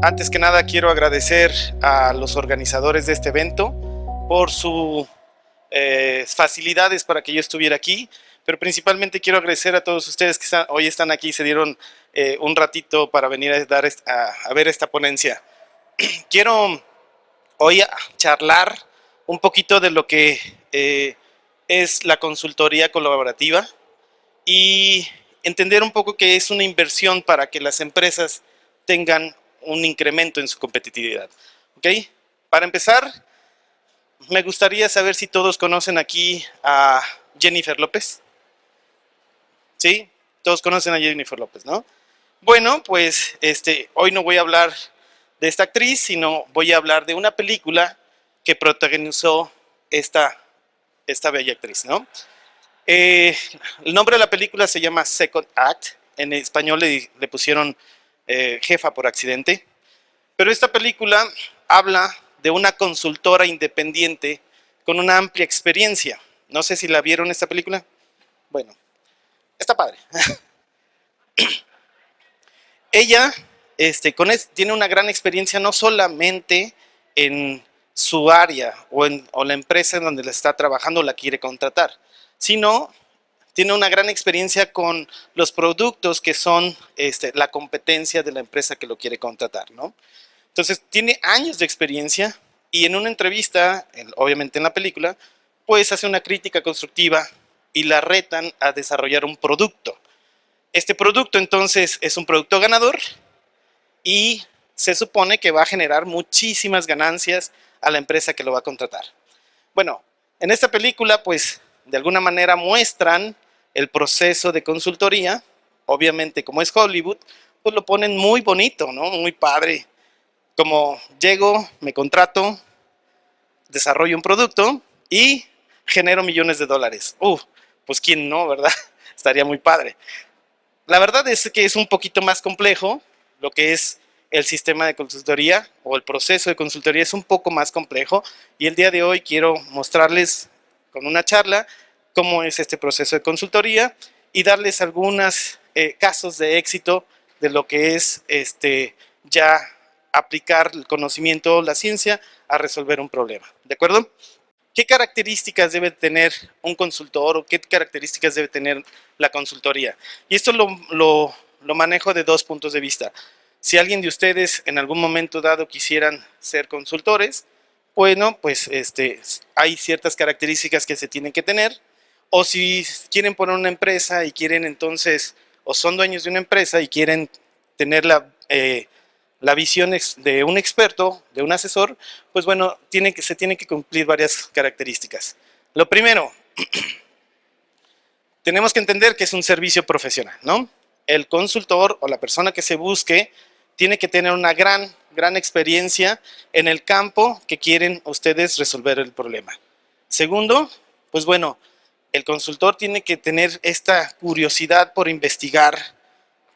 Antes que nada quiero agradecer a los organizadores de este evento por sus facilidades para que yo estuviera aquí, pero principalmente quiero agradecer a todos ustedes que hoy están aquí y se dieron un ratito para venir a ver esta ponencia. Quiero hoy charlar un poquito de lo que es la consultoría colaborativa y entender un poco que es una inversión para que las empresas tengan un incremento en su competitividad. ¿Ok? Para empezar, me gustaría saber si todos conocen aquí a Jennifer López. ¿Sí? Todos conocen a Jennifer López, ¿no? Bueno, pues hoy no voy a hablar de esta actriz, sino voy a hablar de una película que protagonizó esta bella actriz, ¿no? El nombre de la película se llama Second Act, en español le pusieron Jefa por accidente, pero esta película habla de una consultora independiente con una amplia experiencia. No sé si la vieron esta película. Bueno, está padre. Ella tiene una gran experiencia no solamente en su área o la empresa en donde la está trabajando o la quiere contratar, sino tiene una gran experiencia con los productos que son la competencia de la empresa que lo quiere contratar, ¿no? Entonces, tiene años de experiencia y en una entrevista, obviamente en la película, pues hace una crítica constructiva y la retan a desarrollar un producto. Este producto entonces es un producto ganador y se supone que va a generar muchísimas ganancias a la empresa que lo va a contratar. Bueno, en esta película pues de alguna manera muestran el proceso de consultoría, obviamente como es Hollywood, pues lo ponen muy bonito, ¿no? Muy padre. Como llego, me contrato, desarrollo un producto y genero millones de dólares. Pues quién no, ¿verdad? Estaría muy padre. La verdad es que es un poquito más complejo, lo que es el sistema de consultoría o el proceso de consultoría es un poco más complejo y el día de hoy quiero mostrarles con una charla cómo es este proceso de consultoría y darles algunos casos de éxito de lo que es ya aplicar el conocimiento o la ciencia a resolver un problema. ¿De acuerdo? ¿Qué características debe tener un consultor o qué características debe tener la consultoría? Y esto lo manejo de dos puntos de vista. Si alguien de ustedes en algún momento dado quisieran ser consultores, bueno, pues hay ciertas características que se tienen que tener. O si quieren poner una empresa y quieren entonces, o son dueños de una empresa y quieren tener la visión de un experto, de un asesor, pues bueno, se tienen que cumplir varias características. Lo primero, tenemos que entender que es un servicio profesional, ¿no? El consultor o la persona que se busque tiene que tener una gran experiencia en el campo que quieren ustedes resolver el problema. Segundo, pues bueno, el consultor tiene que tener esta curiosidad por investigar,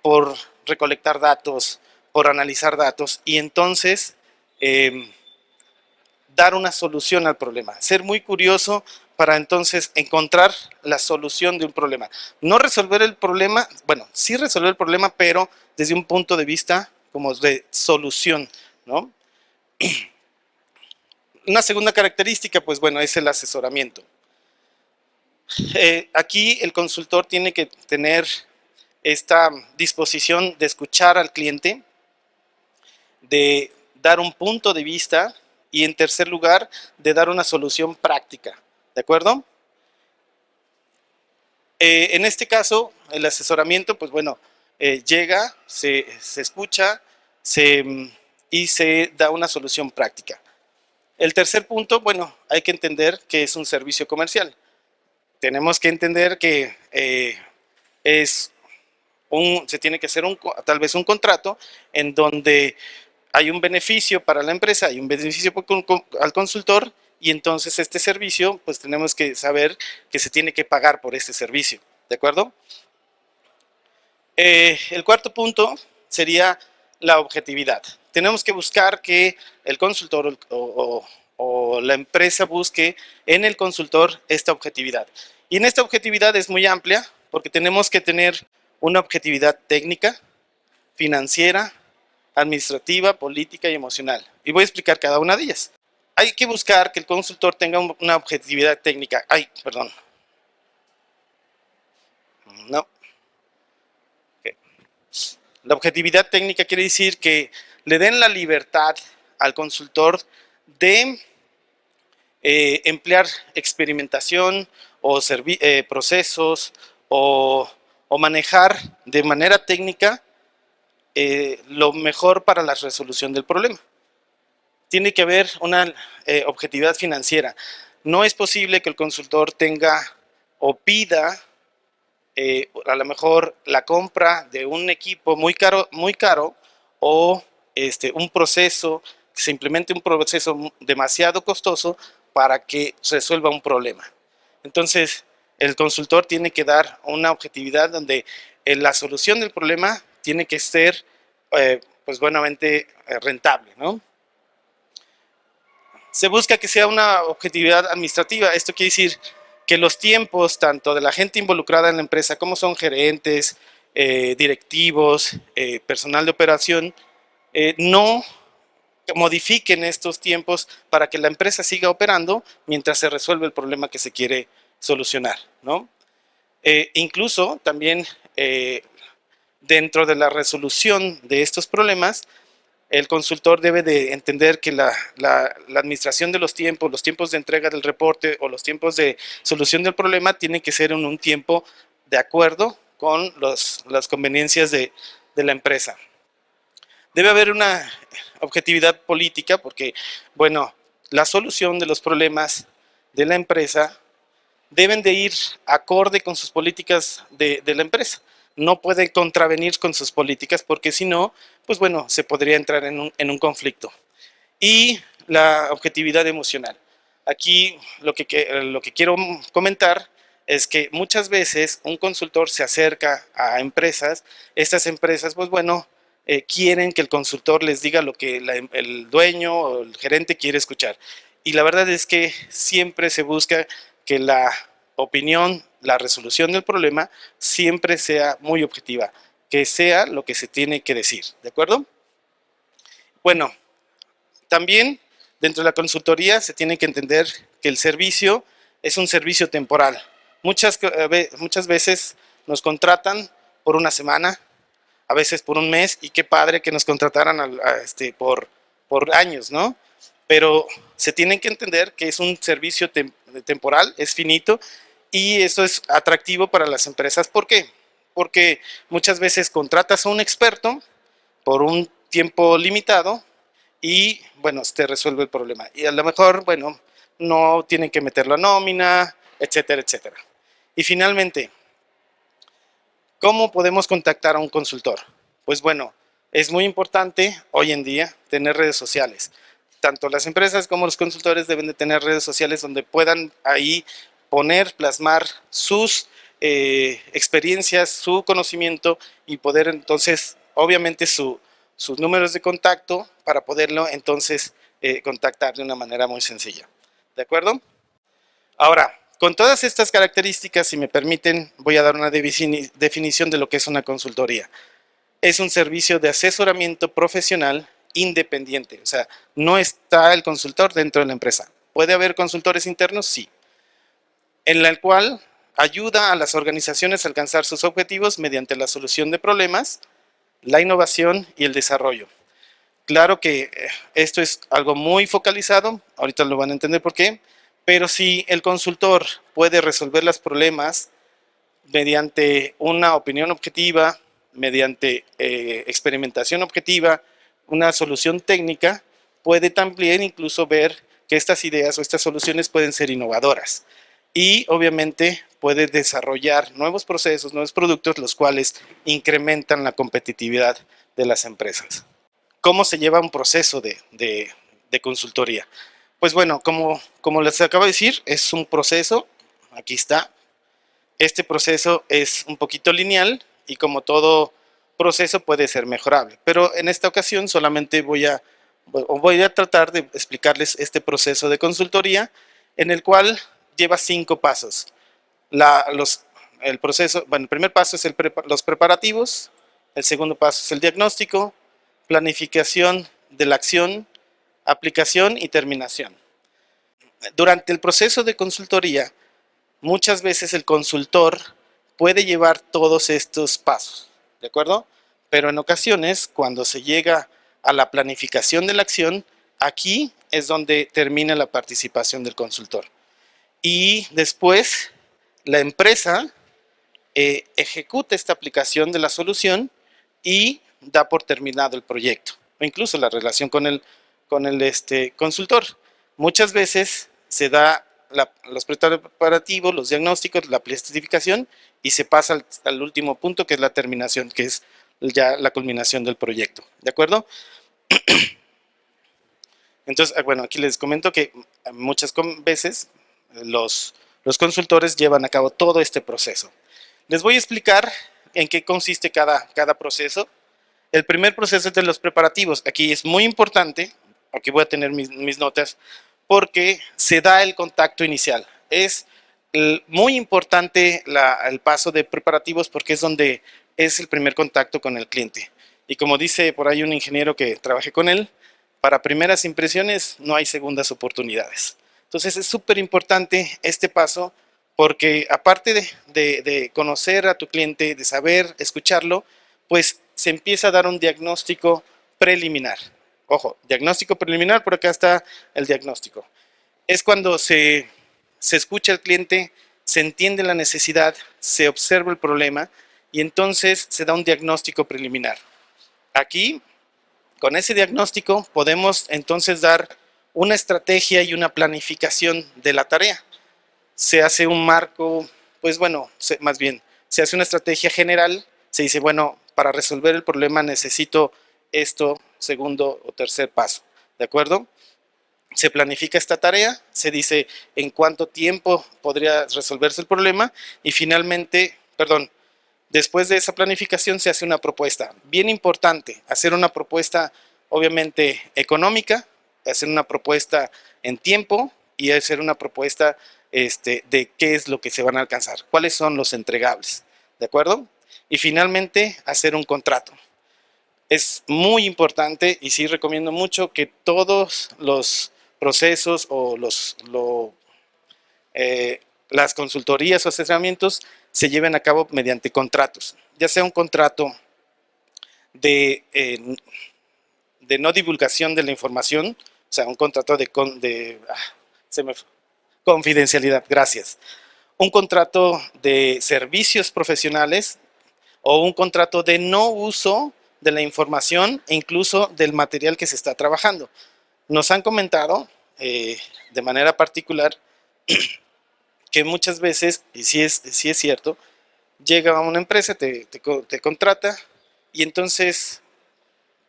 por recolectar datos, por analizar datos y entonces dar una solución al problema. Ser muy curioso para entonces encontrar la solución de un problema. No resolver el problema, bueno, sí resolver el problema, pero desde un punto de vista como de solución, ¿no? Una segunda característica, pues bueno, es el asesoramiento. Aquí el consultor tiene que tener esta disposición de escuchar al cliente, de dar un punto de vista y en tercer lugar, de dar una solución práctica, ¿de acuerdo? En este caso, el asesoramiento, pues bueno, llega, se escucha y se da una solución práctica. El tercer punto, bueno, hay que entender que es un servicio comercial. Tenemos que entender que se tiene que hacer tal vez un contrato en donde hay un beneficio para la empresa, hay un beneficio al consultor y entonces este servicio, pues tenemos que saber que se tiene que pagar por este servicio, ¿de acuerdo? El cuarto punto sería la objetividad. Tenemos que buscar que el consultor o la empresa busque en el consultor esta objetividad. Y en esta objetividad es muy amplia porque tenemos que tener una objetividad técnica, financiera, administrativa, política y emocional. Y voy a explicar cada una de ellas. Hay que buscar que el consultor tenga una objetividad técnica. Ay, perdón. No. Okay. La objetividad técnica quiere decir que le den la libertad al consultor de emplear experimentación o procesos o manejar de manera técnica lo mejor para la resolución del problema. Tiene que haber una objetividad financiera. No es posible que el consultor tenga o pida a lo mejor la compra de un equipo muy caro o un proceso, que se implemente un proceso demasiado costoso para que resuelva un problema. Entonces, el consultor tiene que dar una objetividad donde la solución del problema tiene que ser pues buenamente rentable, ¿no? Se busca que sea una objetividad administrativa. Esto quiere decir que los tiempos tanto de la gente involucrada en la empresa como son gerentes, directivos, personal de operación, no modifiquen estos tiempos para que la empresa siga operando mientras se resuelve el problema que se quiere solucionar, ¿no? Incluso también dentro de la resolución de estos problemas, el consultor debe de entender que la administración de los tiempos de entrega del reporte o los tiempos de solución del problema tienen que ser en un tiempo de acuerdo con las conveniencias de la empresa. Debe haber una objetividad política porque, bueno, la solución de los problemas de la empresa deben de ir acorde con sus políticas de la empresa. No puede contravenir con sus políticas porque si no, pues bueno, se podría entrar en un conflicto. Y la objetividad emocional. Aquí lo que quiero comentar es que muchas veces un consultor se acerca a empresas, estas empresas pues bueno, quieren que el consultor les diga lo que el dueño o el gerente quiere escuchar. Y la verdad es que siempre se busca que la opinión, la resolución del problema siempre sea muy objetiva, que sea lo que se tiene que decir, ¿de acuerdo? Bueno, también dentro de la consultoría se tiene que entender que el servicio es un servicio temporal. Muchas veces nos contratan por una semana, a veces por un mes, y qué padre que nos contrataran por años, ¿no? Pero se tienen que entender que es un servicio temporal, es finito, y eso es atractivo para las empresas. ¿Por qué? Porque muchas veces contratas a un experto por un tiempo limitado y, bueno, te resuelve el problema. Y a lo mejor, bueno, no tienen que meter la nómina, etcétera, etcétera. Y finalmente, ¿cómo podemos contactar a un consultor? Pues bueno, es muy importante hoy en día tener redes sociales. Tanto las empresas como los consultores deben de tener redes sociales donde puedan ahí plasmar sus experiencias, su conocimiento y poder entonces, obviamente sus números de contacto para poderlo entonces contactar de una manera muy sencilla. ¿De acuerdo? Ahora, con todas estas características, si me permiten, voy a dar una definición de lo que es una consultoría. Es un servicio de asesoramiento profesional independiente, o sea, no está el consultor dentro de la empresa. ¿Puede haber consultores internos? Sí. En la cual ayuda a las organizaciones a alcanzar sus objetivos mediante la solución de problemas, la innovación y el desarrollo. Claro que esto es algo muy focalizado, ahorita lo van a entender por qué, pero si el consultor puede resolver los problemas mediante una opinión objetiva, mediante experimentación objetiva, una solución técnica, puede también incluso ver que estas ideas o estas soluciones pueden ser innovadoras. Y obviamente puede desarrollar nuevos procesos, nuevos productos, los cuales incrementan la competitividad de las empresas. ¿Cómo se lleva un proceso de consultoría? Pues bueno, como les acabo de decir, es un proceso, aquí está. Este proceso es un poquito lineal y como todo proceso puede ser mejorable. Pero en esta ocasión solamente voy a tratar de explicarles este proceso de consultoría en el cual lleva 5 pasos. El proceso, bueno, el primer paso es los preparativos, el segundo paso es el diagnóstico, planificación de la acción, aplicación y terminación. Durante el proceso de consultoría, muchas veces el consultor puede llevar todos estos pasos, ¿de acuerdo? Pero en ocasiones, cuando se llega a la planificación de la acción, aquí es donde termina la participación del consultor. Y después, la empresa ejecuta esta aplicación de la solución y da por terminado el proyecto, o incluso la relación con el consultor. Muchas veces se da los preparativos, los diagnósticos, la planificación y se pasa al último punto, que es la terminación, que es ya la culminación del proyecto, ¿de acuerdo? Entonces, bueno, aquí les comento que muchas veces los consultores llevan a cabo todo este proceso. Les voy a explicar en qué consiste cada proceso. El primer proceso es de los preparativos. Aquí es muy importante, aquí voy a tener mis notas, porque se da el contacto inicial. Es muy importante el paso de preparativos porque es donde es el primer contacto con el cliente. Y como dice por ahí un ingeniero que trabajé con él, para primeras impresiones no hay segundas oportunidades. Entonces es súper importante este paso porque aparte de conocer a tu cliente, de saber escucharlo, pues se empieza a dar un diagnóstico preliminar. Ojo, diagnóstico preliminar, por acá está el diagnóstico. Es cuando se escucha al cliente, se entiende la necesidad, se observa el problema y entonces se da un diagnóstico preliminar. Aquí, con ese diagnóstico, podemos entonces dar una estrategia y una planificación de la tarea. Se hace un marco, pues bueno, más bien, se hace una estrategia general, se dice, bueno, para resolver el problema necesito esto, segundo o tercer paso, ¿de acuerdo? Se planifica esta tarea, se dice en cuánto tiempo podría resolverse el problema y finalmente, perdón, después de esa planificación se hace una propuesta. Bien importante, hacer una propuesta obviamente económica, hacer una propuesta en tiempo y hacer una propuesta de qué es lo que se van a alcanzar, cuáles son los entregables, ¿de acuerdo? Y finalmente hacer un contrato. Es muy importante y sí recomiendo mucho que todos los procesos o las consultorías o asesoramientos se lleven a cabo mediante contratos, ya sea un contrato de, de no divulgación de la información, o sea, un contrato confidencialidad, gracias. Un contrato de servicios profesionales o un contrato de no uso de la información e incluso del material que se está trabajando. Nos han comentado de manera particular que muchas veces, y sí es cierto, llega a una empresa, te contrata y entonces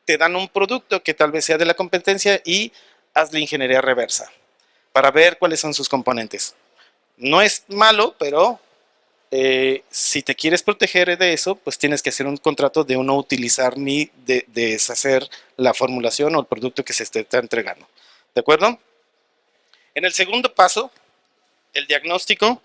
te dan un producto que tal vez sea de la competencia y haz la ingeniería reversa para ver cuáles son sus componentes. No es malo, pero si te quieres proteger de eso, pues tienes que hacer un contrato de no utilizar ni de deshacer la formulación o el producto que se está entregando. ¿De acuerdo? En el segundo paso, el diagnóstico,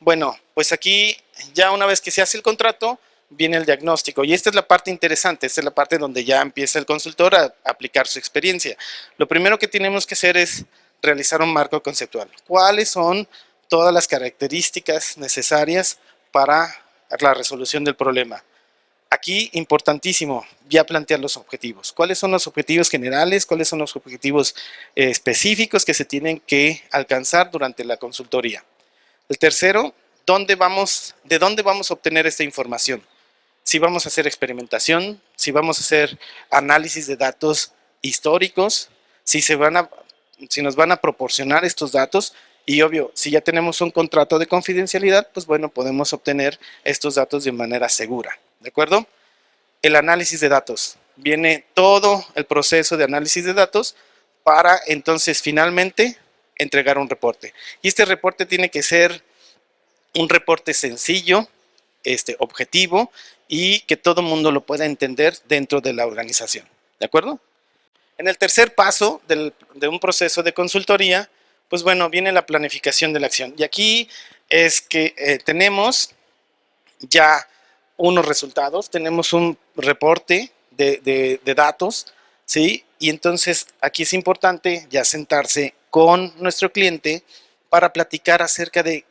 bueno, pues aquí ya una vez que se hace el contrato, viene el diagnóstico. Y esta es la parte interesante, esta es la parte donde ya empieza el consultor a aplicar su experiencia. Lo primero que tenemos que hacer es realizar un marco conceptual. ¿Cuáles son todas las características necesarias para la resolución del problema? Aquí, importantísimo, ya plantear los objetivos. ¿Cuáles son los objetivos generales? ¿Cuáles son los objetivos específicos que se tienen que alcanzar durante la consultoría? El tercero, ¿de dónde vamos a obtener esta información? Si vamos a hacer experimentación, si vamos a hacer análisis de datos históricos, si nos van a proporcionar estos datos y obvio, si ya tenemos un contrato de confidencialidad, pues bueno, podemos obtener estos datos de manera segura, ¿de acuerdo? El análisis de datos. Viene todo el proceso de análisis de datos para entonces finalmente entregar un reporte. Y este reporte tiene que ser un reporte sencillo, objetivo y que todo el mundo lo pueda entender dentro de la organización. ¿De acuerdo? En el tercer paso de un proceso de consultoría, pues bueno, viene la planificación de la acción. Y aquí es que tenemos ya unos resultados, tenemos un reporte de datos, ¿sí? Y entonces aquí es importante ya sentarse con nuestro cliente para platicar acerca de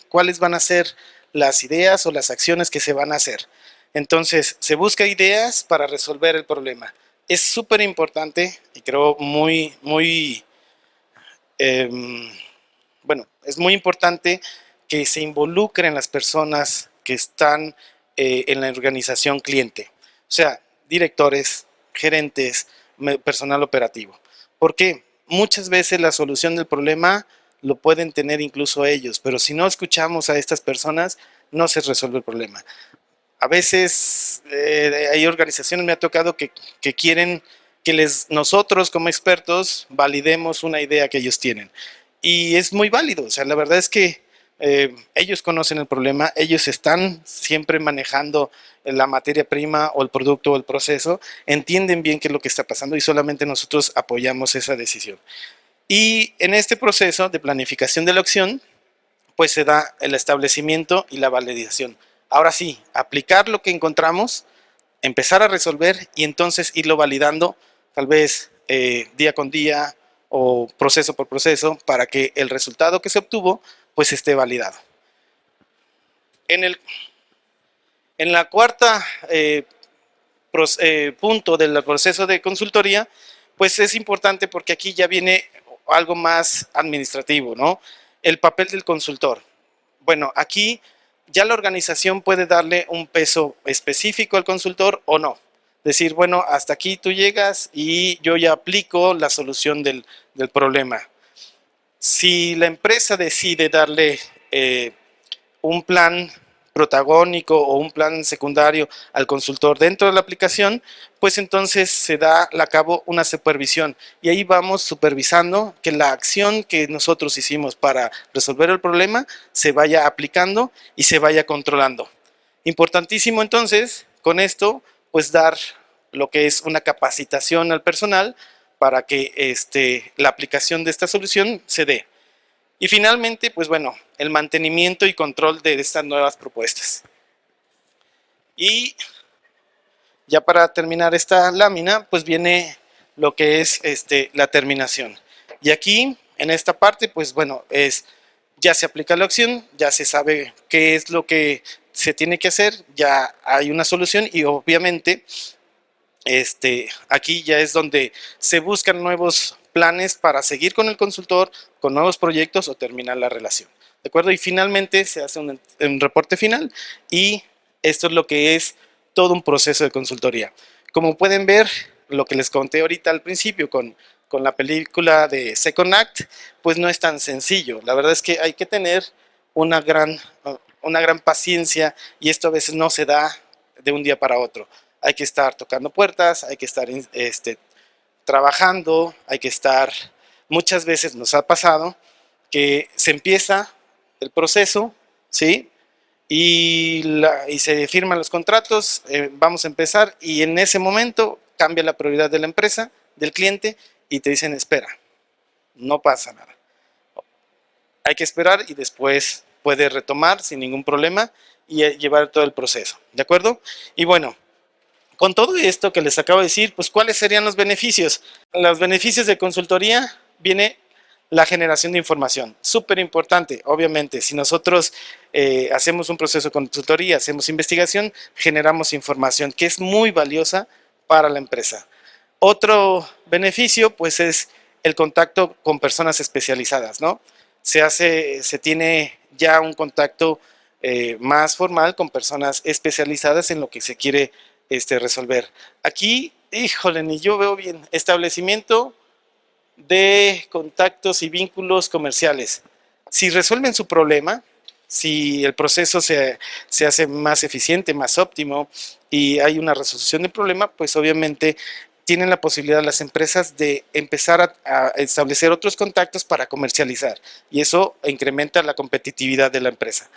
cuáles van a ser las ideas o las acciones que se van a hacer. Entonces, se busca ideas para resolver el problema. Es súper importante y creo bueno, es muy importante que se involucren las personas que están en la organización cliente. O sea, directores, gerentes, personal operativo. Porque muchas veces la solución del problema lo pueden tener incluso ellos, pero si no escuchamos a estas personas, no se resuelve el problema. A veces hay organizaciones, me ha tocado que quieren que nosotros como expertos validemos una idea que ellos tienen. Y es muy válido, o sea, la verdad es que ellos conocen el problema, ellos están siempre manejando la materia prima o el producto o el proceso, entienden bien qué es lo que está pasando y solamente nosotros apoyamos esa decisión. Y en este proceso de planificación de la acción, pues se da el establecimiento y la validación. Ahora sí, aplicar lo que encontramos, empezar a resolver y entonces irlo validando, tal vez día con día o proceso por proceso, para que el resultado que se obtuvo pues esté validado. En la cuarta punto del proceso de consultoría, pues es importante porque aquí ya viene algo más administrativo, ¿no? El papel del consultor. Bueno, aquí ya la organización puede darle un peso específico al consultor o no. Decir, bueno, hasta aquí tú llegas y yo ya aplico la solución del problema. Si la empresa decide darle un plan protagónico o un plan secundario al consultor dentro de la aplicación, pues entonces se da a cabo una supervisión y ahí vamos supervisando que la acción que nosotros hicimos para resolver el problema se vaya aplicando y se vaya controlando. Importantísimo entonces con esto pues dar lo que es una capacitación al personal para que la aplicación de esta solución se dé. Y finalmente, pues bueno, el mantenimiento y control de estas nuevas propuestas. Y ya para terminar esta lámina, pues viene lo que es la terminación. Y aquí, en esta parte, pues bueno, ya se aplica la acción, ya se sabe qué es lo que se tiene que hacer, ya hay una solución y obviamente aquí ya es donde se buscan nuevos planes para seguir con el consultor, con nuevos proyectos o terminar la relación. ¿De acuerdo? Y finalmente se hace un reporte final y esto es lo que es todo un proceso de consultoría. Como pueden ver, lo que les conté ahorita al principio con la película de Second Act, pues no es tan sencillo. La verdad es que hay que tener una gran paciencia y esto a veces no se da de un día para otro. Hay que estar tocando puertas, hay que estar trabajando, hay que estar, muchas veces nos ha pasado que se empieza el proceso, ¿sí? Y se firman los contratos, vamos a empezar y en ese momento cambia la prioridad de la empresa, del cliente y te dicen espera, no pasa nada. Hay que esperar y después puede retomar sin ningún problema y llevar todo el proceso, ¿de acuerdo? Y bueno, con todo esto que les acabo de decir, pues ¿cuáles serían los beneficios? Los beneficios de consultoría viene la generación de información, súper importante, obviamente, si nosotros hacemos un proceso de consultoría, hacemos investigación, generamos información que es muy valiosa para la empresa. Otro beneficio, pues es el contacto con personas especializadas, ¿no? Se tiene ya un contacto más formal con personas especializadas en lo que se quiere resolver. Aquí, híjole, ni yo veo bien. Establecimiento de contactos y vínculos comerciales. Si resuelven su problema, si el proceso se hace más eficiente, más óptimo y hay una resolución del problema, pues obviamente tienen la posibilidad las empresas de empezar a establecer otros contactos para comercializar y eso incrementa la competitividad de la empresa.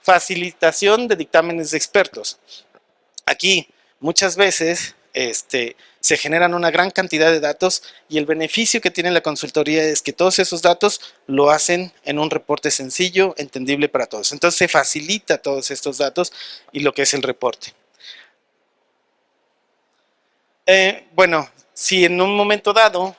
Facilitación de dictámenes de expertos. Aquí muchas veces se generan una gran cantidad de datos y el beneficio que tiene la consultoría es que todos esos datos lo hacen en un reporte sencillo, entendible para todos. Entonces se facilita todos estos datos y lo que es el reporte. Bueno, si en un momento dado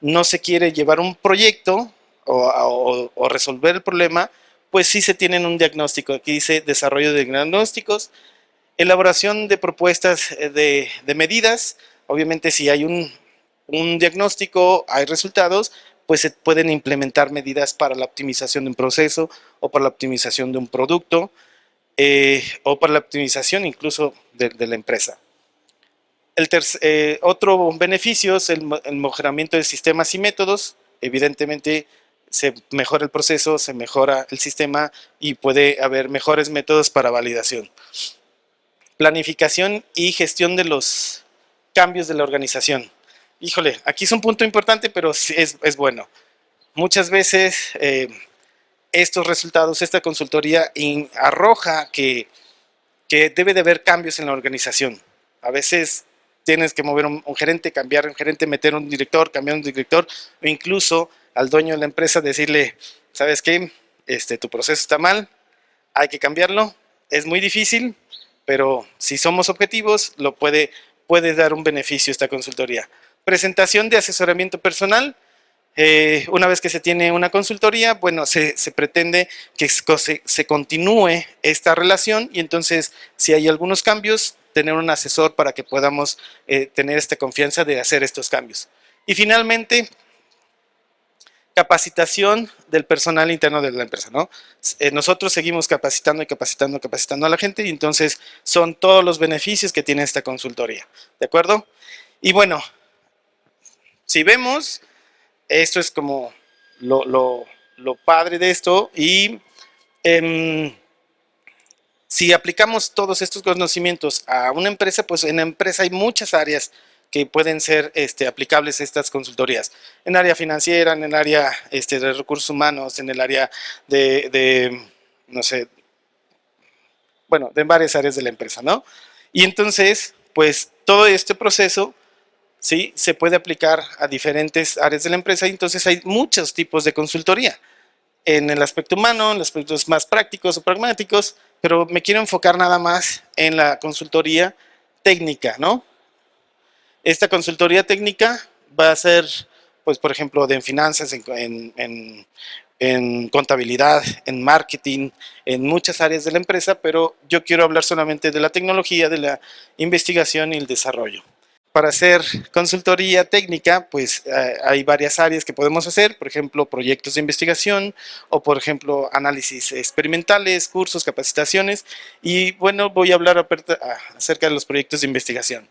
no se quiere llevar un proyecto o resolver el problema, pues sí se tienen un diagnóstico. Aquí dice desarrollo de diagnósticos, elaboración de propuestas de medidas. Obviamente si hay un diagnóstico, hay resultados, pues se pueden implementar medidas para la optimización de un proceso o para la optimización de un producto o para la optimización incluso de la empresa. Otro beneficio es el mejoramiento de sistemas y métodos. Evidentemente se mejora el proceso, se mejora el sistema y puede haber mejores métodos para validación. Planificación y gestión de los cambios de la organización. Híjole, aquí es un punto importante, pero sí es bueno. Muchas veces estos resultados, esta consultoría arroja que debe de haber cambios en la organización. A veces tienes que mover un gerente, cambiar un gerente, meter un director, cambiar un director, o incluso al dueño de la empresa decirle, ¿sabes qué? Tu proceso está mal, hay que cambiarlo. Es muy difícil, pero si somos objetivos, puede dar un beneficio esta consultoría. Presentación de asesoramiento personal. Una vez que se tiene una consultoría, bueno, se pretende que se continúe esta relación y entonces si hay algunos cambios, tener un asesor para que podamos tener esta confianza de hacer estos cambios. Y finalmente, capacitación del personal interno de la empresa, ¿no? Nosotros seguimos capacitando y capacitando, capacitando a la gente y entonces son todos los beneficios que tiene esta consultoría, ¿de acuerdo? Y bueno, si vemos, esto es como lo padre de esto y si aplicamos todos estos conocimientos a una empresa, pues en la empresa hay muchas áreas que pueden ser aplicables a estas consultorías. En el área financiera, en el área de recursos humanos, en el área no sé, bueno, de varias áreas de la empresa, ¿no? Y entonces, pues todo este proceso, ¿sí? Se puede aplicar a diferentes áreas de la empresa y entonces hay muchos tipos de consultoría. En el aspecto humano, en los aspectos más prácticos o pragmáticos, pero me quiero enfocar nada más en la consultoría técnica, ¿no? Esta consultoría técnica va a ser, pues, por ejemplo, de finanzas, en contabilidad, en marketing, en muchas áreas de la empresa, pero yo quiero hablar solamente de la tecnología, de la investigación y el desarrollo. Para hacer consultoría técnica, pues hay varias áreas que podemos hacer, por ejemplo, proyectos de investigación o, por ejemplo, análisis experimentales, cursos, capacitaciones. Y bueno, voy a hablar acerca de los proyectos de investigación.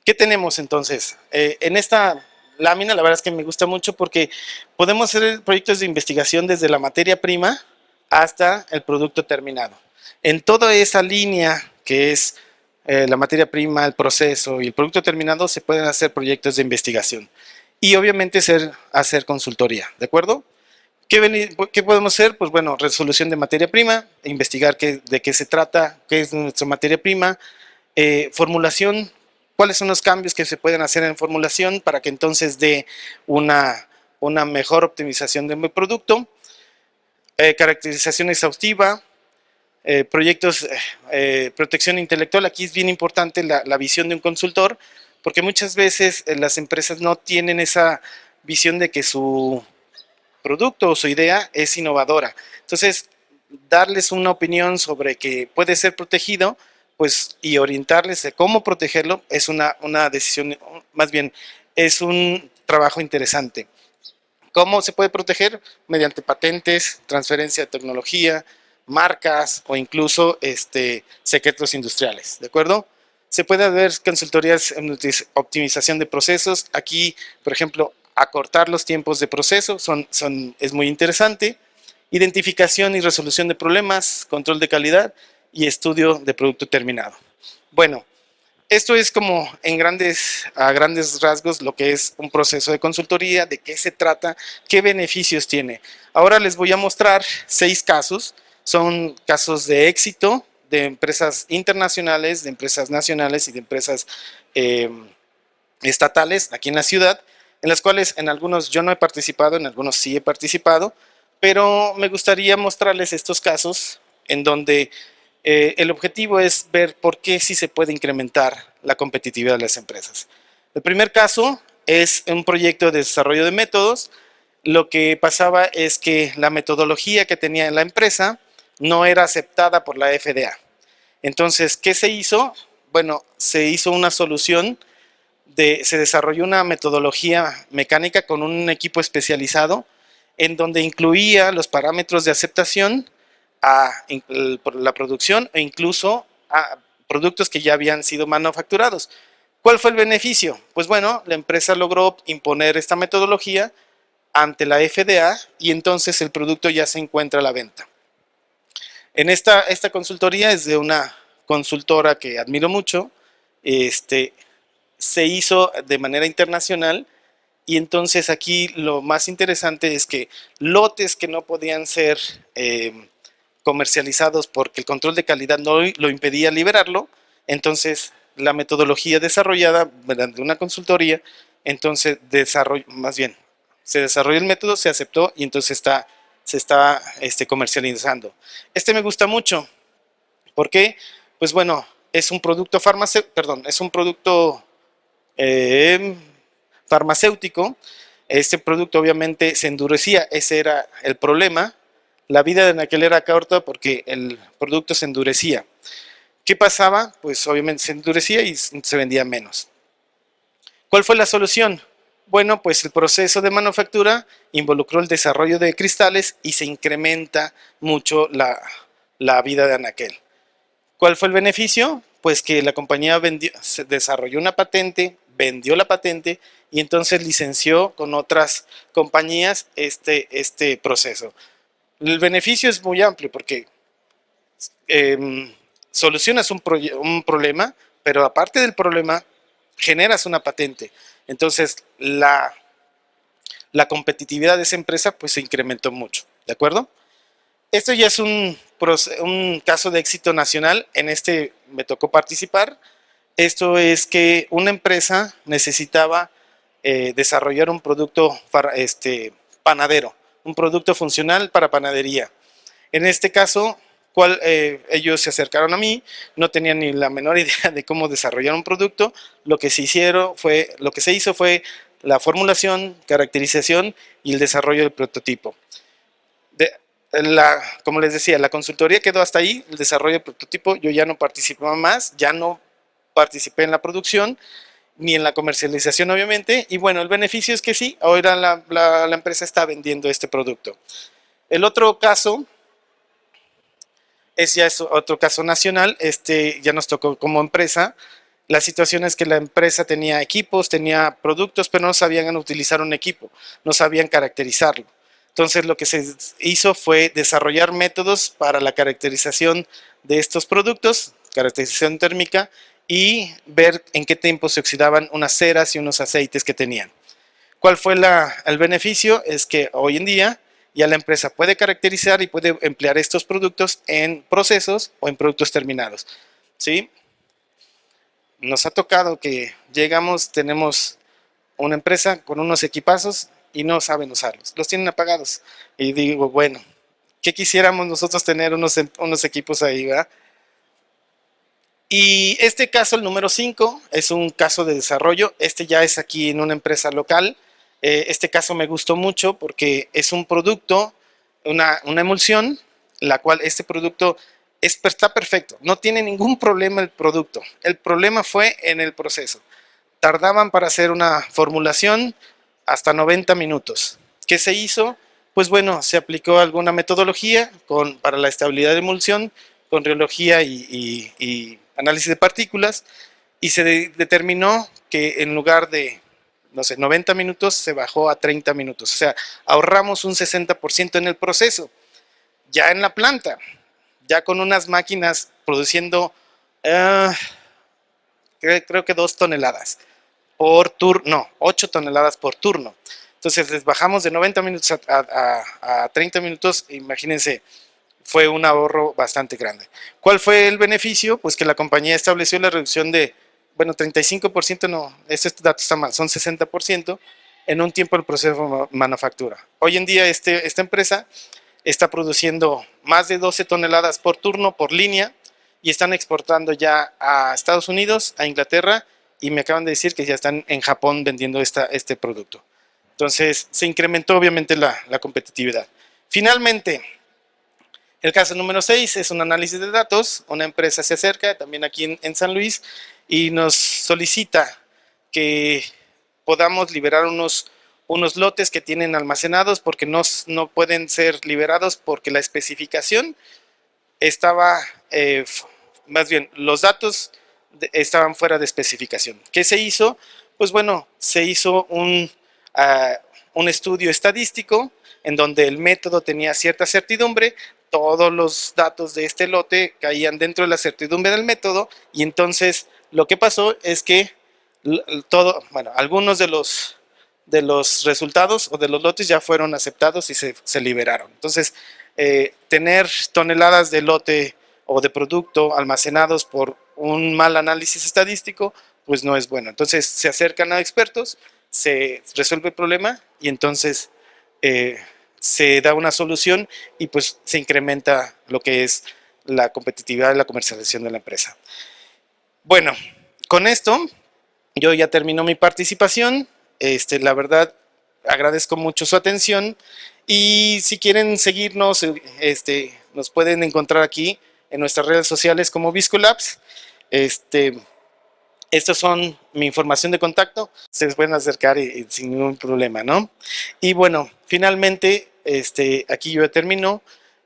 ¿Qué tenemos entonces? En esta lámina, la verdad es que me gusta mucho porque podemos hacer proyectos de investigación desde la materia prima hasta el producto terminado. En toda esa línea que es la materia prima, el proceso y el producto terminado, se pueden hacer proyectos de investigación. Y obviamente hacer consultoría, ¿de acuerdo? ¿Qué podemos hacer? Pues bueno, resolución de materia prima, investigar de qué se trata, qué es nuestra materia prima, formulación, cuáles son los cambios que se pueden hacer en formulación para que entonces dé una mejor optimización de mi producto, caracterización exhaustiva, proyectos, protección intelectual. Aquí es bien importante la visión de un consultor, porque muchas veces las empresas no tienen esa visión de que su producto o su idea es innovadora. Entonces, darles una opinión sobre que puede ser protegido, pues, y orientarles de cómo protegerlo es una decisión, más bien, es un trabajo interesante. ¿Cómo se puede proteger? Mediante patentes, transferencia de tecnología, marcas o incluso secretos industriales, ¿de acuerdo? Se puede haber consultorías en optimización de procesos. Aquí, por ejemplo, acortar los tiempos de proceso es muy interesante. Identificación y resolución de problemas, control de calidad y estudio de producto terminado. Bueno, esto es como a grandes rasgos lo que es un proceso de consultoría, de qué se trata, qué beneficios tiene. Ahora les voy a mostrar 6 casos. Son casos de éxito de empresas internacionales, de empresas nacionales y de empresas estatales aquí en la ciudad, en las cuales en algunos yo no he participado, en algunos sí he participado, pero me gustaría mostrarles estos casos en donde el objetivo es ver por qué sí se puede incrementar la competitividad de las empresas. El primer caso es un proyecto de desarrollo de métodos. Lo que pasaba es que la metodología que tenía la empresa no era aceptada por la FDA. Entonces, ¿qué se hizo? Bueno, se hizo una solución, se desarrolló una metodología mecánica con un equipo especializado en donde incluía los parámetros de aceptación a la producción e incluso a productos que ya habían sido manufacturados. ¿Cuál fue el beneficio? Pues bueno, la empresa logró imponer esta metodología ante la FDA y entonces el producto ya se encuentra a la venta. En esta consultoría es de una consultora que admiro mucho, se hizo de manera internacional y entonces aquí lo más interesante es que lotes que no podían ser comercializados porque el control de calidad no lo impedía liberarlo, entonces la metodología desarrollada mediante una consultoría, entonces se desarrolló el método, se aceptó y entonces se está comercializando. Me gusta mucho. ¿Por qué? Pues bueno, es un producto farmacéutico. Este producto obviamente se endurecía, ese era el problema. La vida de aquel era corta porque el producto se endurecía. ¿Qué pasaba? Pues obviamente se endurecía y se vendía menos. ¿Cuál fue la solución? Bueno, pues el proceso de manufactura involucró el desarrollo de cristales y se incrementa mucho la vida de anaquel. ¿Cuál fue el beneficio? Pues que la compañía desarrolló una patente, vendió la patente y entonces licenció con otras compañías este proceso. El beneficio es muy amplio porque solucionas un problema, pero aparte del problema, generas una patente. Entonces, la competitividad de esa empresa pues se incrementó mucho, ¿de acuerdo? Esto ya es un caso de éxito nacional, en este me tocó participar. Esto es que una empresa necesitaba desarrollar un producto panadero, un producto funcional para panadería. En este caso, ellos se acercaron a mí, no tenían ni la menor idea de cómo desarrollar un producto. Lo que se hizo fue la formulación, caracterización y el desarrollo del prototipo. Como les decía, la consultoría quedó hasta ahí, el desarrollo del prototipo. Yo ya no participaba más, ya no participé en la producción ni en la comercialización, obviamente. Y bueno, el beneficio es que sí, ahora la empresa está vendiendo este producto. El otro caso es otro caso nacional. Ya nos tocó como empresa. La situación es que la empresa tenía equipos, tenía productos, pero no sabían utilizar un equipo, no sabían caracterizarlo. Entonces lo que se hizo fue desarrollar métodos para la caracterización de estos productos, caracterización térmica, y ver en qué tiempo se oxidaban unas ceras y unos aceites que tenían. ¿Cuál fue el beneficio? Es que hoy en día ya la empresa puede caracterizar y puede emplear estos productos en procesos o en productos terminados, ¿sí? Nos ha tocado que tenemos una empresa con unos equipazos y no saben usarlos, los tienen apagados. Y digo, bueno, ¿qué quisiéramos nosotros tener unos equipos ahí, ¿verdad? Y este caso, el número 5, es un caso de desarrollo. Ya es aquí en una empresa local. Este caso me gustó mucho porque es un producto, una emulsión, la cual este producto está perfecto. No tiene ningún problema el producto. El problema fue en el proceso. Tardaban para hacer una formulación hasta 90 minutos. ¿Qué se hizo? Pues bueno, se aplicó alguna metodología para la estabilidad de emulsión, con rheología y análisis de partículas, y se determinó que en lugar de, no sé, 90 minutos, se bajó a 30 minutos. O sea, ahorramos un 60% en el proceso. Ya en la planta, ya con unas máquinas produciendo, creo que 2 toneladas por turno, no, 8 toneladas por turno. Entonces les bajamos de 90 minutos a 30 minutos, imagínense, fue un ahorro bastante grande. ¿Cuál fue el beneficio? Pues que la compañía estableció la reducción de, bueno, 35%, no, este dato está mal, son 60% en un tiempo del proceso de manufactura. Hoy en día esta empresa está produciendo más de 12 toneladas por turno, por línea, y están exportando ya a Estados Unidos, a Inglaterra, y me acaban de decir que ya están en Japón vendiendo este producto. Entonces, se incrementó obviamente la competitividad. Finalmente, el caso número 6 es un análisis de datos. Una empresa se acerca, también aquí en San Luis, y nos solicita que podamos liberar unos lotes que tienen almacenados porque no pueden ser liberados porque la especificación estaba, más bien, los datos estaban fuera de especificación. ¿Qué se hizo? Pues bueno, se hizo un estudio estadístico en donde el método tenía cierta certidumbre, todos los datos de este lote caían dentro de la certidumbre del método, y entonces lo que pasó es que algunos de los resultados o de los lotes ya fueron aceptados y se liberaron. Entonces, tener toneladas de lote o de producto almacenados por un mal análisis estadístico, pues no es bueno. Entonces se acercan a expertos, se resuelve el problema y entonces se da una solución y pues se incrementa lo que es la competitividad y la comercialización de la empresa. Bueno, con esto yo ya termino mi participación. La verdad, agradezco mucho su atención y si quieren seguirnos, nos pueden encontrar aquí en nuestras redes sociales como Viscolabs. Estos son mi información de contacto, se les pueden acercar sin ningún problema, ¿no? Y bueno, finalmente, aquí yo termino,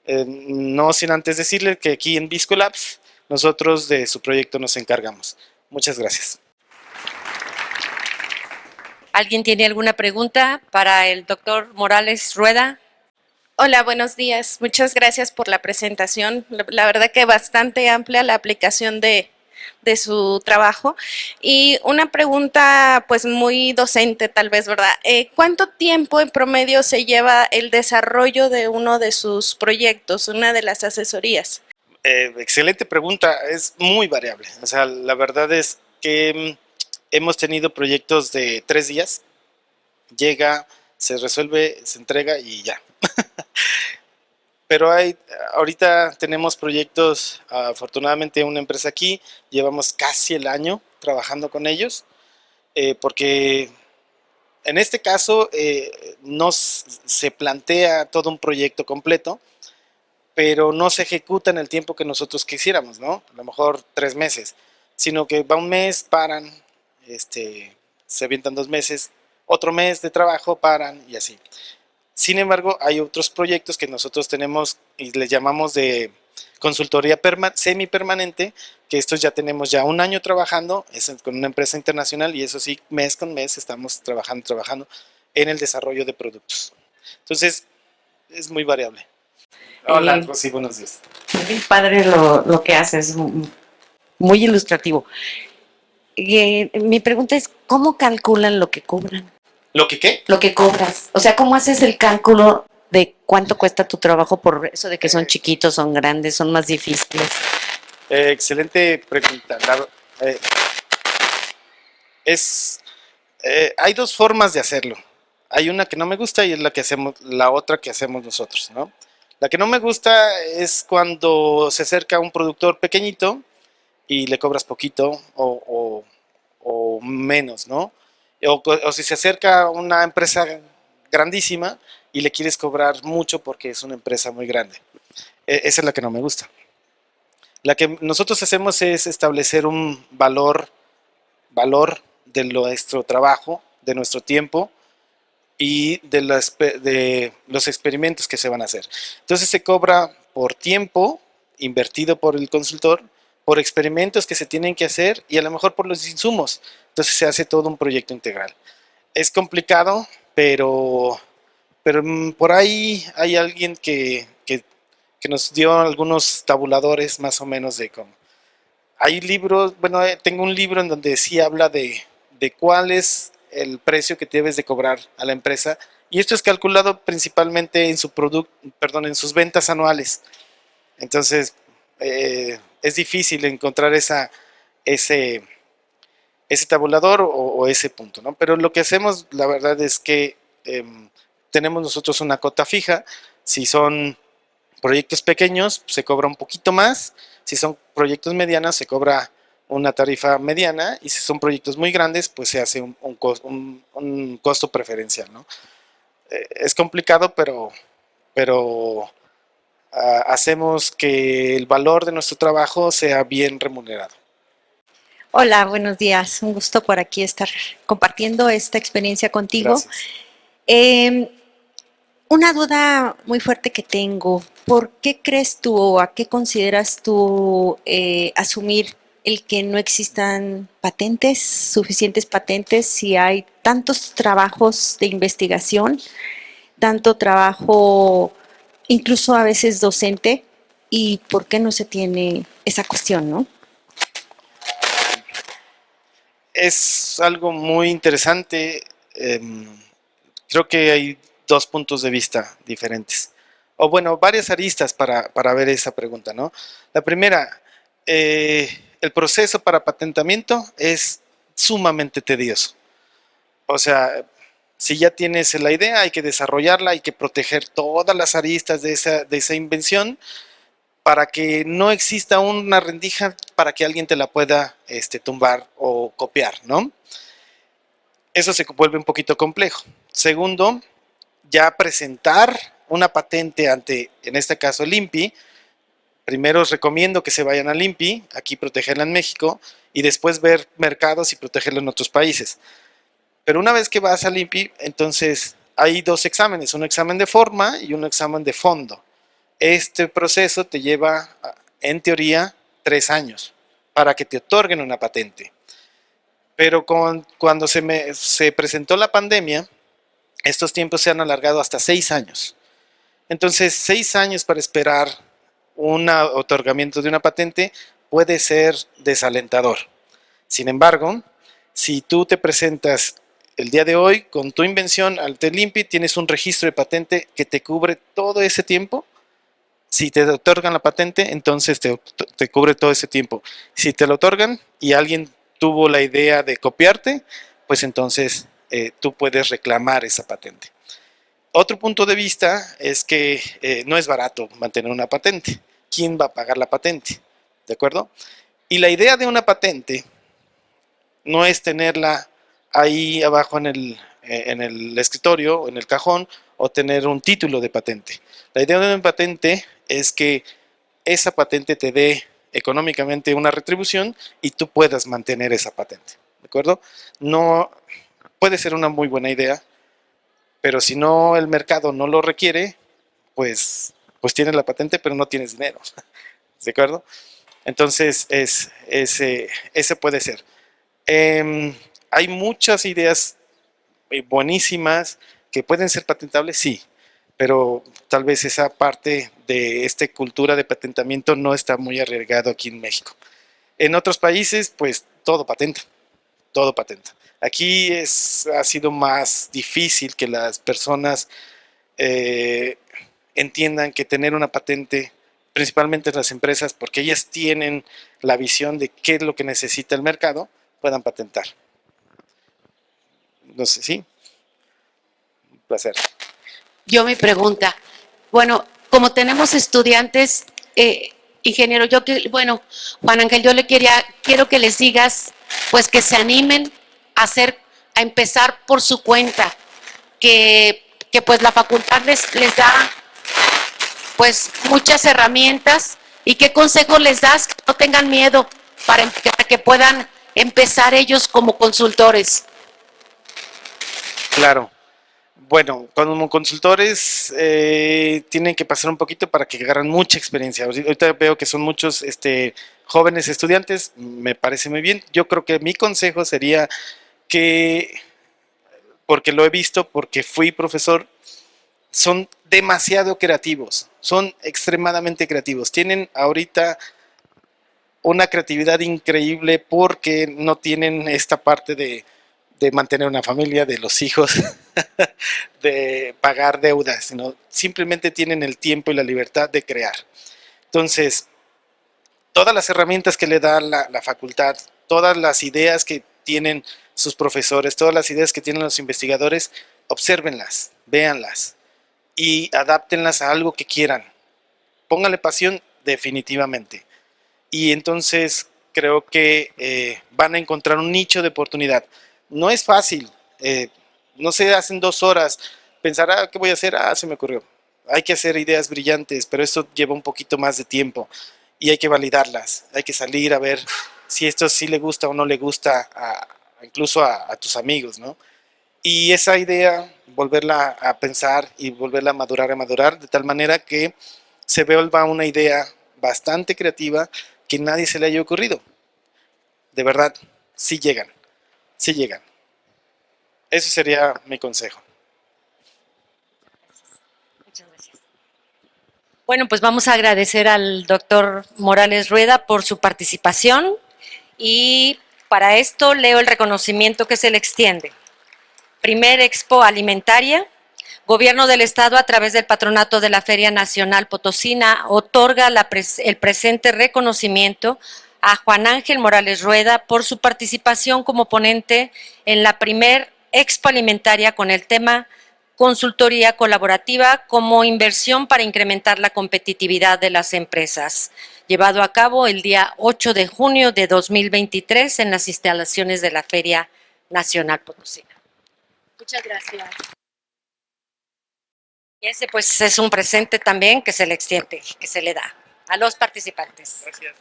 no sin antes decirles que aquí en Viscolabs nosotros de su proyecto nos encargamos. Muchas gracias. ¿Alguien tiene alguna pregunta para el doctor Morales Rueda? Hola, buenos días. Muchas gracias por la presentación. La verdad que bastante amplia la aplicación de su trabajo. Y una pregunta pues muy docente tal vez, ¿verdad? ¿Cuánto tiempo en promedio se lleva el desarrollo de uno de sus proyectos, una de las asesorías? Excelente pregunta, es muy variable. O sea, la verdad es que hemos tenido proyectos de 3 días, llega, se resuelve, se entrega y ya. Pero ahorita tenemos proyectos, afortunadamente una empresa aquí, llevamos casi el año trabajando con ellos, porque en este caso se plantea todo un proyecto completo, pero no se ejecuta en el tiempo que nosotros quisiéramos, ¿no? A lo mejor 3 meses, sino que va un mes, paran, se avientan 2 meses, otro mes de trabajo, paran y así. Sin embargo, hay otros proyectos que nosotros tenemos y les llamamos de consultoría semipermanente, que estos ya tenemos ya un año trabajando, es con una empresa internacional y eso sí, mes con mes estamos trabajando en el desarrollo de productos. Entonces, es muy variable. Hola, Rosy, buenos días. Muy padre lo que haces, muy ilustrativo. Mi pregunta es, ¿cómo calculan lo que cobran? ¿Lo que qué? Lo que cobras. O sea, ¿cómo haces el cálculo de cuánto cuesta tu trabajo por eso de que son chiquitos, son grandes, son más difíciles? Excelente pregunta. Eh, hay dos formas de hacerlo. Hay una que no me gusta y es la otra que hacemos nosotros, ¿no? La que no me gusta es cuando se acerca un productor pequeñito y le cobras poquito o menos, ¿no? O si se acerca una empresa grandísima y le quieres cobrar mucho porque es una empresa muy grande. Esa es la que no me gusta. La que nosotros hacemos es establecer un valor de nuestro trabajo, de nuestro tiempo y de los experimentos que se van a hacer. Entonces se cobra por tiempo invertido por el consultor, por experimentos que se tienen que hacer y a lo mejor por los insumos. Entonces se hace todo un proyecto integral. Es complicado, pero por ahí hay alguien que nos dio algunos tabuladores más o menos de cómo. Hay libros, bueno, tengo un libro en donde sí habla de cuál es el precio que debes de cobrar a la empresa y esto es calculado principalmente en en sus ventas anuales. Entonces, es difícil encontrar ese, ese tabulador o ese punto, ¿no? Pero lo que hacemos, la verdad es que tenemos nosotros una cota fija. Si son proyectos pequeños, se cobra un poquito más. Si son proyectos medianos, se cobra una tarifa mediana. Y si son proyectos muy grandes, pues se hace un costo preferencial, ¿no? Es complicado, pero hacemos que el valor de nuestro trabajo sea bien remunerado. Hola, buenos días. Un gusto por aquí estar compartiendo esta experiencia contigo. Gracias. Eh, una duda muy fuerte que tengo, ¿por qué crees tú o a qué consideras tú asumir el que no existan patentes, suficientes patentes, si hay tantos trabajos de investigación, tanto trabajo incluso a veces docente, y por qué no se tiene esa cuestión, ¿no? Es algo muy interesante. Creo que hay dos puntos de vista diferentes. O bueno, varias aristas para ver esa pregunta, ¿no? La primera, el proceso para patentamiento es sumamente tedioso. O sea, si ya tienes la idea, hay que desarrollarla, hay que proteger todas las aristas de esa invención para que no exista una rendija para que alguien te la pueda tumbar o copiar, ¿no? Eso se vuelve un poquito complejo. Segundo, ya presentar una patente ante, en este caso, el INPI. Primero os recomiendo que se vayan al INPI, aquí protegerla en México, y después ver mercados y protegerlo en otros países. Pero una vez que vas al INPI, entonces hay dos exámenes, un examen de forma y un examen de fondo. Este proceso te lleva, en teoría, 3 años para que te otorguen una patente. Pero cuando se presentó la pandemia, estos tiempos se han alargado hasta 6 años. Entonces, 6 años para esperar un otorgamiento de una patente puede ser desalentador. Sin embargo, si tú te presentas el día de hoy con tu invención al TELIMPI, tienes un registro de patente que te cubre todo ese tiempo. Si te otorgan la patente, entonces te cubre todo ese tiempo. Si te lo otorgan y alguien tuvo la idea de copiarte, pues entonces tú puedes reclamar esa patente. Otro punto de vista es que no es barato mantener una patente. ¿Quién va a pagar la patente? ¿De acuerdo? Y la idea de una patente no es tenerla ahí abajo en el escritorio o en el cajón o tener un título de patente. La idea de una patente es que esa patente te dé económicamente una retribución y tú puedas mantener esa patente. ¿De acuerdo? No puede ser una muy buena idea, pero si no el mercado no lo requiere, pues tienes la patente, pero no tienes dinero. ¿De acuerdo? Entonces, ese puede ser. Hay muchas ideas buenísimas que pueden ser patentables, sí, pero tal vez esa parte de esta cultura de patentamiento no está muy arraigado aquí en México. En otros países, pues todo patenta, todo patenta. Aquí ha sido más difícil que las personas eh, entiendan que tener una patente, principalmente las empresas, porque ellas tienen la visión de qué es lo que necesita el mercado, puedan patentar. No sé, sí. Un placer. Yo mi pregunta, bueno, como tenemos estudiantes, ingeniero, bueno, Juan Ángel, quiero que les digas, pues que se animen a empezar por su cuenta, que pues la facultad les da pues muchas herramientas, y qué consejo les das, que no tengan miedo para que puedan empezar ellos como consultores. Claro. Bueno, como consultores tienen que pasar un poquito para que agarren mucha experiencia. Ahorita veo que son muchos jóvenes estudiantes, me parece muy bien. Yo creo que mi consejo sería que, porque lo he visto, porque fui profesor, son demasiado creativos, son extremadamente creativos. Tienen ahorita una creatividad increíble porque no tienen esta parte de mantener una familia, de los hijos, de pagar deudas, sino simplemente tienen el tiempo y la libertad de crear. Entonces, todas las herramientas que le da la facultad, todas las ideas que tienen sus profesores, todas las ideas que tienen los investigadores, obsérvenlas, véanlas y adáptenlas a algo que quieran. Póngale pasión definitivamente. Y entonces creo que van a encontrar un nicho de oportunidad. No es fácil, no se hacen 2 horas, pensar, ¿qué voy a hacer? Se me ocurrió. Hay que hacer ideas brillantes, pero esto lleva un poquito más de tiempo y hay que validarlas, hay que salir a ver si esto sí le gusta o no le gusta incluso a tus amigos, ¿no? Y esa idea, volverla a pensar y volverla a madurar, de tal manera que se vuelva una idea bastante creativa que nadie se le haya ocurrido. De verdad, sí llegan, sí llegan. Ese sería mi consejo. Muchas gracias. Bueno, pues vamos a agradecer al doctor Morales Rueda por su participación y para esto leo el reconocimiento que se le extiende. Primer Expo Alimentaria. Gobierno del Estado, a través del Patronato de la Feria Nacional Potosina, otorga el presente reconocimiento a Juan Ángel Morales Rueda por su participación como ponente en la primer Expo Alimentaria con el tema Consultoría Colaborativa como inversión para incrementar la competitividad de las empresas, llevado a cabo el día 8 de junio de 2023 en las instalaciones de la Feria Nacional Potosina. Muchas gracias. Y ese pues es un presente también que se le extiende, que se le da a los participantes. Gracias.